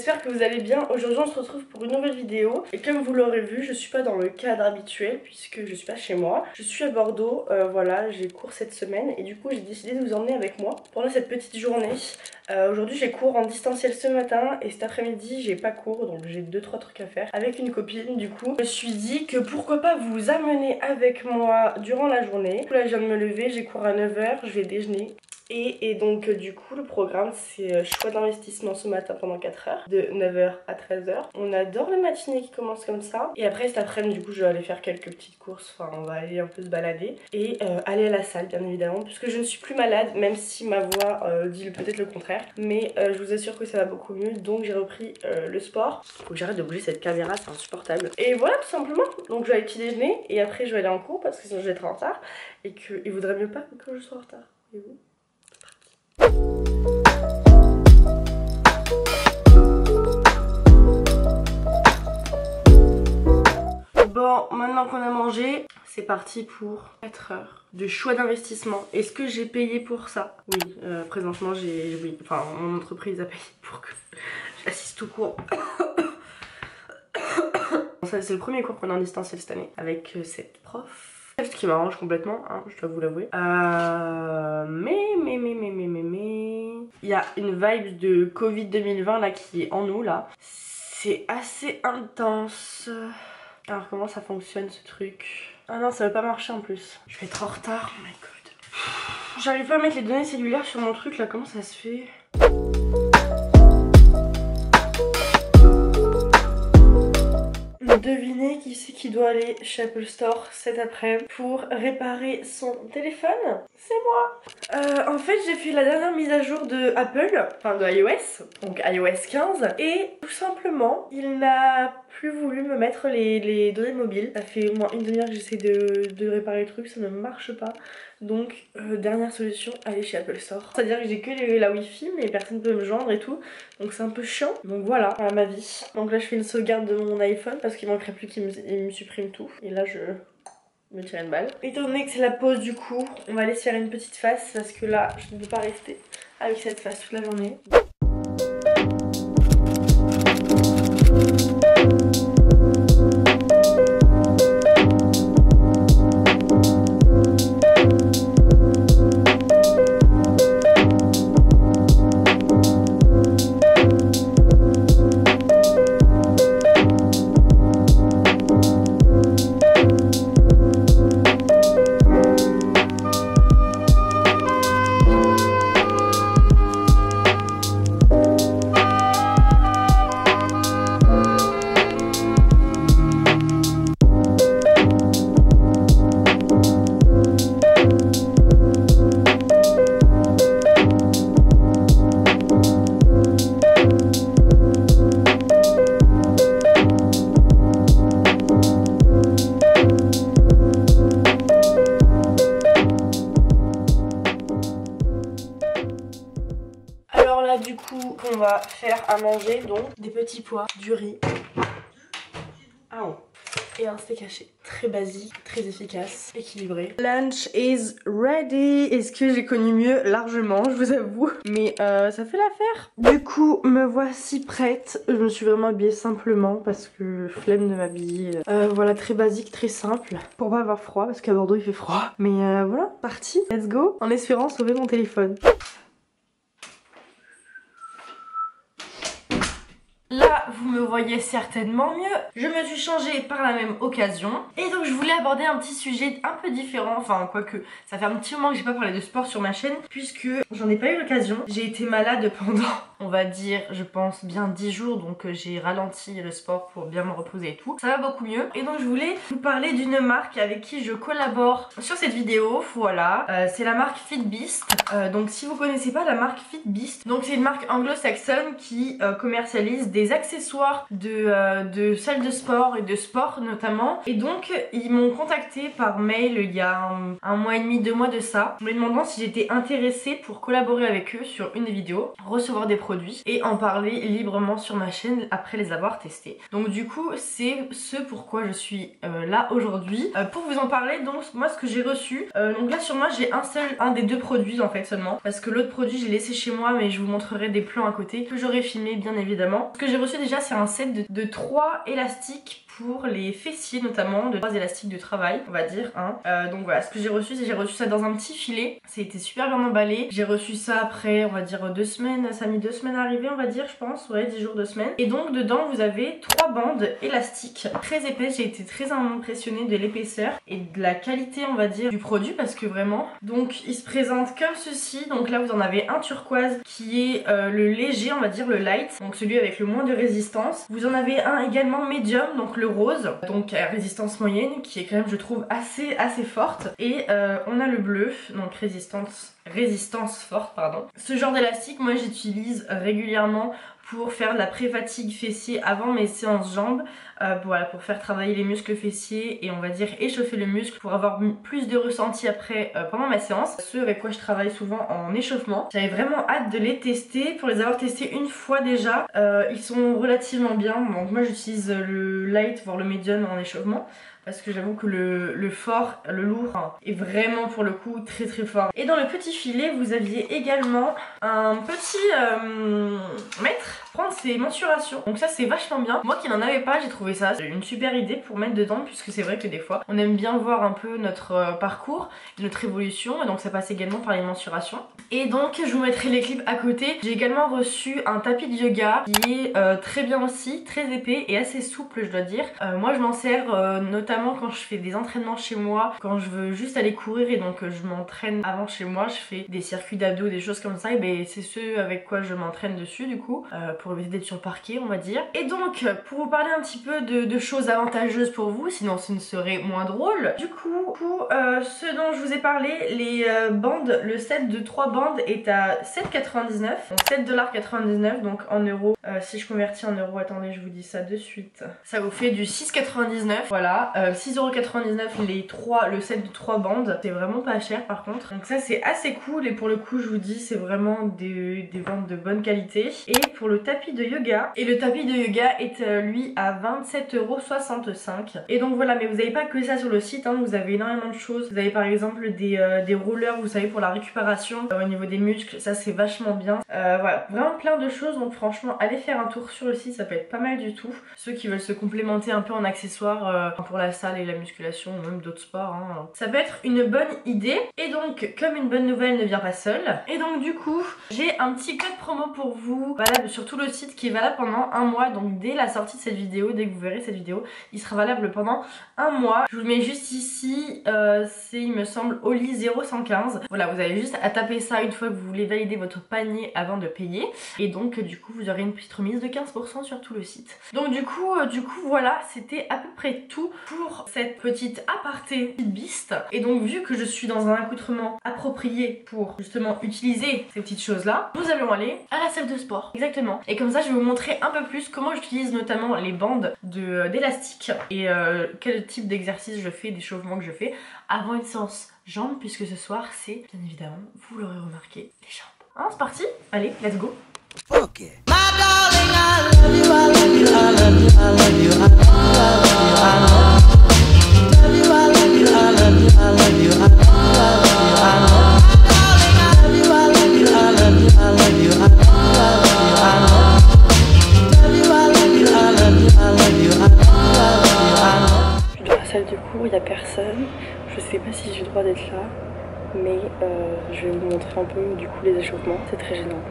j'espère que vous allez bien. Aujourd'hui on se retrouve pour une nouvelle vidéo. Et comme vous l'aurez vu, je suis pas dans le cadre habituel puisque je suis pas chez moi. Je suis à Bordeaux, voilà, j'ai cours cette semaine et du coup j'ai décidé de vous emmener avec moi pendant cette petite journée. Aujourd'hui j'ai cours en distanciel ce matin et cet après-midi j'ai pas cours, donc j'ai 2-3 trucs à faire avec une copine. Du coup je me suis dit que pourquoi pas vous amener avec moi durant la journée. Là je viens de me lever, j'ai cours à 9 h, je vais déjeuner. Et donc du coup le programme c'est choix d'investissement ce matin pendant 4 heures, de 9 h à 13 h. On adore les matinées qui commencent comme ça. Et après cet après-midi du coup je vais aller faire quelques petites courses, enfin on va aller un peu se balader. Et aller à la salle bien évidemment, puisque je ne suis plus malade, même si ma voix dit peut-être le contraire. Mais je vous assure que ça va beaucoup mieux, donc j'ai repris le sport. Faut que j'arrête de bouger cette caméra, c'est insupportable. Et voilà tout simplement, donc je vais aller petit déjeuner et après je vais aller en cours parce que sinon je vais être en retard. Et qu'il vaudrait mieux pas que je sois en retard. Et vous ? Bon, maintenant qu'on a mangé, c'est parti pour 4 heures de choix d'investissement. Est-ce que j'ai payé pour ça? Oui, présentement oui, enfin mon entreprise a payé pour que j'assiste au cours. Ça c'est le premier cours qu'on a en distanciel cette année avec cette prof. Ce qui m'arrange complètement, hein, je dois vous l'avouer. Mais il y a une vibe de Covid 2020 là qui est en nous là. C'est assez intense. Alors comment ça fonctionne ce truc? Ah non, ça va pas marcher en plus. Je vais être en retard, oh my god. J'arrive pas à mettre les données cellulaires sur mon truc là, comment ça se fait? Devinez qui c'est qui doit aller chez Apple Store cet après-midi pour réparer son téléphone? C'est moi. En fait j'ai fait la dernière mise à jour de Apple, enfin de iOS, donc iOS 15, et tout simplement il n'a plus voulu me mettre les données mobiles. Ça fait au moins une demi-heure que j'essaie de réparer le truc, ça ne marche pas. Donc dernière solution, aller chez Apple Store. C'est à dire que j'ai que la wifi mais personne ne peut me joindre et tout, donc c'est un peu chiant. Donc voilà ma vie. Donc là je fais une sauvegarde de mon iPhone parce qu'il manquerait plus qu'il me supprime tout. Et là je me tire une balle. Étant donné que c'est la pause du cours, on va aller se faire une petite face parce que là je ne peux pas rester avec cette face toute la journée. Du coup on va faire à manger donc des petits pois, du riz et un steak haché. Très basique, très efficace, équilibré. Lunch is ready. Est-ce que j'ai connu mieux? Largement, je vous avoue. Mais ça fait l'affaire. Du coup, me voici prête. Je me suis vraiment habillée simplement parce que flemme de m'habiller. Voilà, très basique, très simple. Pour pas avoir froid parce qu'à Bordeaux il fait froid. Mais voilà, parti. Let's go. En espérant sauver mon téléphone. Là, vous me voyez certainement mieux. Je me suis changée par la même occasion. Et donc, je voulais aborder un petit sujet un peu différent. Enfin, quoique, ça fait un petit moment que j'ai pas parlé de sport sur ma chaîne. Puisque j'en ai pas eu l'occasion. J'ai été malade pendant, on va dire, je pense, bien 10 jours. Donc, j'ai ralenti le sport pour bien me reposer et tout. Ça va beaucoup mieux. Et donc, je voulais vous parler d'une marque avec qui je collabore sur cette vidéo. Voilà. C'est la marque Fitbeast. Donc, si vous connaissez pas la marque Fitbeast, donc c'est une marque anglo-saxonne qui commercialise des accessoires de salles de sport et de sport notamment. Et donc ils m'ont contacté par mail il y a un mois et demi, 2 mois de ça, me demandant si j'étais intéressée pour collaborer avec eux sur une des vidéos, recevoir des produits et en parler librement sur ma chaîne après les avoir testés. Donc du coup c'est ce pourquoi je suis là aujourd'hui pour vous en parler. Donc moi ce que j'ai reçu, donc là sur moi j'ai un des 2 produits en fait seulement, parce que l'autre produit j'ai laissé chez moi mais je vous montrerai des plans à côté que j'aurais filmé bien évidemment. Ce que que j'ai reçu déjà, c'est un set de 3 élastiques pour les fessiers notamment, de 3 élastiques de travail on va dire hein. Donc voilà, ce que j'ai reçu, c'est j'ai reçu ça dans un petit filet, ça a été super bien emballé. J'ai reçu ça après on va dire 2 semaines, ça a mis 2 semaines à arriver on va dire je pense, ouais 10 jours 2 semaines. Et donc dedans vous avez 3 bandes élastiques très épaisses, j'ai été très impressionnée de l'épaisseur et de la qualité on va dire du produit parce que vraiment. Donc il se présente comme ceci, donc là vous en avez un turquoise qui est le léger on va dire, le light, donc celui avec le moins de résistance. Vous en avez un également médium, donc le rose, donc à résistance moyenne qui est quand même je trouve assez forte. Et on a le bleu, donc résistance forte pardon. Ce genre d'élastique moi j'utilise régulièrement pour faire de la pré-fatigue fessier avant mes séances jambes, voilà, pour faire travailler les muscles fessiers et on va dire échauffer le muscle pour avoir plus de ressenti après pendant ma séance. Ceux avec quoi je travaille souvent en échauffement. J'avais vraiment hâte de les tester, pour les avoir testés une fois déjà. Ils sont relativement bien, donc moi j'utilise le light voire le medium en échauffement. Parce que j'avoue que le fort, le lourd est vraiment pour le coup très fort. Et dans le petit filet vous aviez également un petit mètre prendre ses mensurations. Donc ça c'est vachement bien. Moi qui n'en avais pas, j'ai trouvé ça une super idée pour mettre dedans, puisque c'est vrai que des fois on aime bien voir un peu notre parcours, notre évolution, et donc ça passe également par les mensurations. Et donc je vous mettrai les clips à côté. J'ai également reçu un tapis de yoga qui est très bien aussi, très épais et assez souple je dois dire. Moi je m'en sers notamment quand je fais des entraînements chez moi, quand je veux juste aller courir et donc je m'entraîne avant chez moi, je fais des circuits d'abdos, des choses comme ça, et ben c'est ceux avec quoi je m'entraîne dessus du coup, pour éviter d'être sur le parquet on va dire. Et donc pour vous parler un petit peu de choses avantageuses pour vous, sinon ce ne serait moins drôle, du coup ce dont je vous ai parlé, les bandes, le set de 3 bandes est à 7,99, donc 7,99 $, donc en euros, si je convertis en euros, attendez je vous dis ça de suite, ça vous fait du 6,99, voilà, 6,99 € le set de 3 bandes, c'est vraiment pas cher par contre, donc ça c'est assez cool. Et pour le coup je vous dis c'est vraiment des bandes de bonne qualité. Et pour le tapis de yoga, et le tapis de yoga est lui à 27,65 €. Et donc voilà, mais vous n'avez pas que ça sur le site hein, vous avez énormément de choses. Vous avez par exemple des rollers, vous savez, pour la récupération au niveau des muscles, ça c'est vachement bien. Voilà, vraiment plein de choses, donc franchement allez faire un tour sur le site, ça peut être pas mal du tout. Ceux qui veulent se complémenter un peu en accessoires pour la salle et la musculation ou même d'autres sports hein, ça peut être une bonne idée. Et donc comme une bonne nouvelle ne vient pas seule, et donc du coup j'ai un petit code promo pour vous valable sur tout le site qui est valable pendant un mois. Donc dès la sortie de cette vidéo, dès que vous verrez cette vidéo, il sera valable pendant un mois. Je vous le mets juste ici, c'est il me semble Oli 0115. Voilà, vous avez juste à taper ça une fois que vous voulez valider votre panier avant de payer. Et donc du coup vous aurez une petite remise de 15% sur tout le site. Donc du coup voilà, c'était à peu près tout pour cette petite aparté Beast. Et donc vu que je suis dans un accoutrement approprié pour justement utiliser ces petites choses là, nous allons aller à la salle de sport. Exactement. Et comme ça je vais vous montrer un peu plus comment j'utilise notamment les bandes d'élastique et quel type d'exercice je fais, d'échauffement que je fais avant une séance jambes, puisque ce soir c'est bien évidemment, vous l'aurez remarqué, les jambes. Hein, c'est parti. Allez, let's go. Ok. My darling, I love you, I love you, I love you, I love you, I love you, I love you. Dans la salle de cours, il n'y a personne. Je sais pas si j'ai le droit d'être là, mais je vais vous montrer un peu du coup les échauffements. C'est très gênant.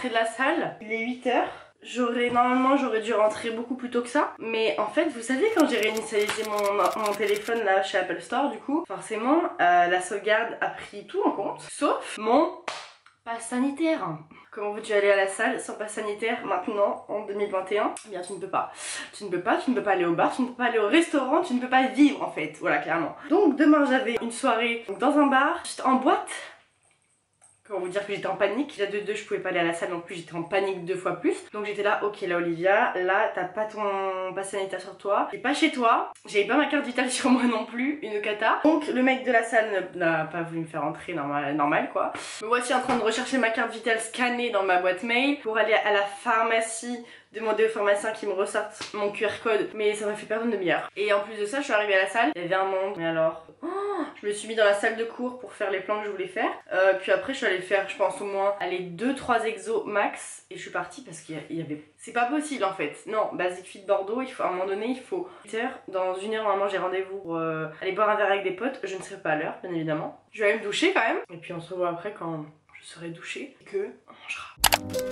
rentrée de la salle, il est 8h. Normalement j'aurais dû rentrer beaucoup plus tôt que ça, mais en fait vous savez quand j'ai réinitialisé mon téléphone là chez Apple Store, du coup forcément la sauvegarde a pris tout en compte sauf mon pass sanitaire. Comment veux-tu aller à la salle sans pass sanitaire maintenant en 2021? Eh bien tu ne peux pas. Tu ne peux pas aller au bar, tu ne peux pas aller au restaurant, tu ne peux pas vivre en fait, voilà clairement. Donc demain j'avais une soirée dans un bar, juste en boîte. Comment vous dire que j'étais en panique. Déjà de deux, je pouvais pas aller à la salle non plus, j'étais en panique 2 fois plus. Donc j'étais là, ok là Olivia, là t'as pas ton pass sanitaire sur toi, t'es pas chez toi, j'avais pas ma carte vitale sur moi non plus, une cata. Donc le mec de la salle n'a pas voulu me faire entrer normal quoi. Me voici en train de rechercher ma carte vitale scannée dans ma boîte mail pour aller à la pharmacie, demander au pharmacien qui me ressorte mon QR code, mais ça m'a fait perdre une demi-heure. Et en plus de ça, je suis arrivée à la salle, il y avait un monde, mais alors... je me suis mis dans la salle de cours pour faire les plans que je voulais faire. Puis après, je suis allée faire, je pense, au moins, allez, 2-3 exos max. Et je suis partie parce qu'il y avait... C'est pas possible, en fait. Non, Basic Fit Bordeaux, il faut, à un moment donné, il faut 8h. Dans 1 heure, normalement, j'ai rendez-vous pour aller boire un verre avec des potes. Je ne serai pas à l'heure, bien évidemment. Je vais aller me doucher, quand même. Et puis, on se revoit après quand je serai douchée et que on mangera.